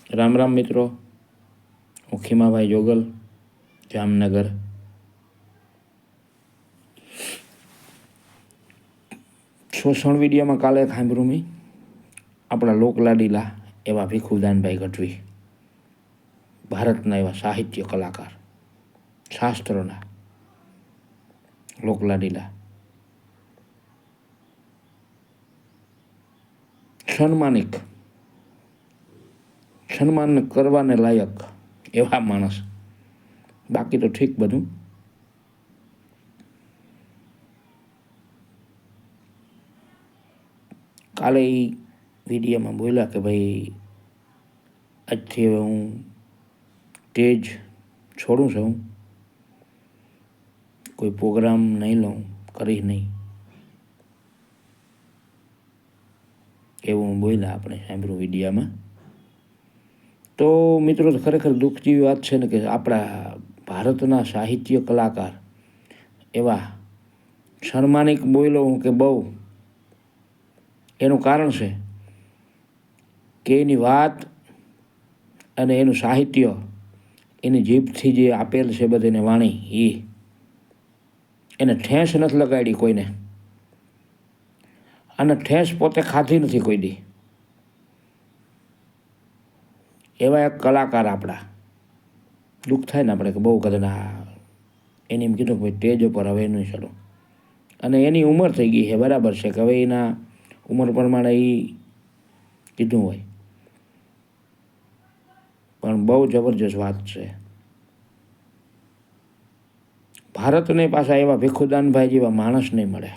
રામ રામ મિત્રો, હું ખીમાભાઈ જોગલ, જામનગર. શોષણ વિડીયોમાં કાલે સાંભળ્યું મેં આપણા લોકલાડીલા એવા ભીખુદાનભાઈ ગઢવી, ભારતના એવા સાહિત્ય કલાકાર, શાસ્ત્રોના લોકલાડીલા, સન્માન કરવાને લાયક એવા માણસ. બાકી તો ઠીક બધું. કાલે એ વિડીયોમાં બોલ્યા કે ભાઈ આજથી હવે હું સ્ટેજ છોડું છું, કોઈ પ્રોગ્રામ નહીં લઉં, કરીશ નહીં, એવું બોલ્યા આપણે સાંભળ્યું વિડીયામાં. તો મિત્રો ખરેખર દુઃખ જેવી વાત છે ને કે આપણા ભારતના સાહિત્ય કલાકાર એવા સન્માનિક બોલ્યો હું કે બહુ. એનું કારણ છે કે એની વાત અને એનું સાહિત્ય એની જીભથી જે આપેલ છે બધાને વાણી, એને ઠેસ નથી લગાડી કોઈને, અને ઠેસ પોતે ખાધી નથી કોઈ દી. એવા એક કલાકાર આપણા. દુઃખ થાય ને આપણે કે બહુ કદના એને એમ કીધું કે ભાઈ સ્ટેજ ઉપર હવે નહીં ચડો. અને એની ઉંમર થઈ ગઈ છે, બરાબર છે કે હવે એના ઉંમર પ્રમાણે એ કીધું હોય, પણ બહુ જબરજસ્ત વાત છે. ભારતને પાછા એવા ભીખુદાનભાઈ જેવા માણસ નહીં મળે.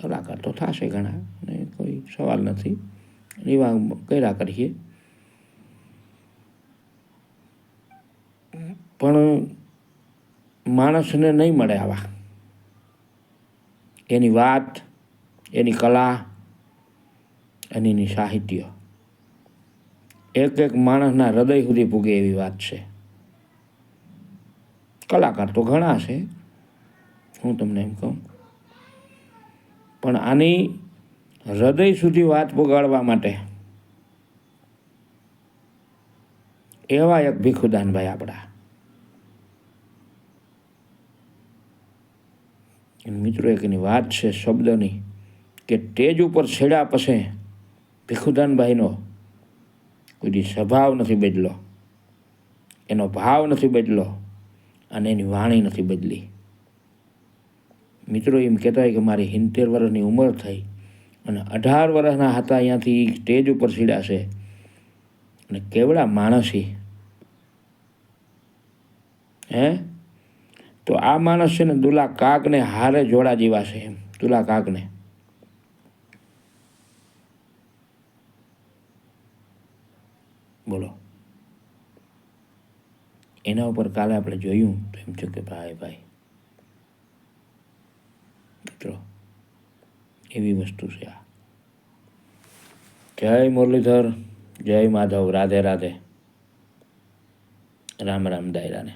કલાકાર તો થશે ઘણા, ને કોઈ સવાલ નથી, એવા કર્યા કરીએ, પણ માણસને નહીં મળે આવા. એની વાત, એની કલા અને એની સાહિત્ય એક એક માણસના હૃદય સુધી પૂગે એવી વાત છે. કલાકાર તો ઘણા છે, હું તમને એમ કહું, પણ આની હૃદય સુધી વાત પુગાડવા માટે એવા એક ભીખુદાનભાઈ આપણા. મિત્રો એક એની વાત છે શબ્દની કે સ્ટેજ ઉપર છેડ્યા પછી ભીખુદાનભાઈનો કોઈ સ્વભાવ નથી બદલો, એનો ભાવ નથી બદલો, અને એની વાણી નથી બદલી. મિત્રો એમ કહેતા હોય કે મારી 70 વર્ષની ઉંમર થઈ અને 18 વર્ષના હતા અહીંયાથી સ્ટેજ ઉપર છેડ્યા છે, અને કેવડા માણસી. તો આ માણસ છે ને દુલા કાકને હારે જોડા જેવા છે, એમ દુલા કાકને. બોલો, એના ઉપર કાલે આપણે જોયું તો એમ થયું કે ભાઈ મિત્રો એવી વસ્તુ છે આ. જય મુરલીધર, જય માધવ, રાધે રાધે, રામ રામ દાયરાને.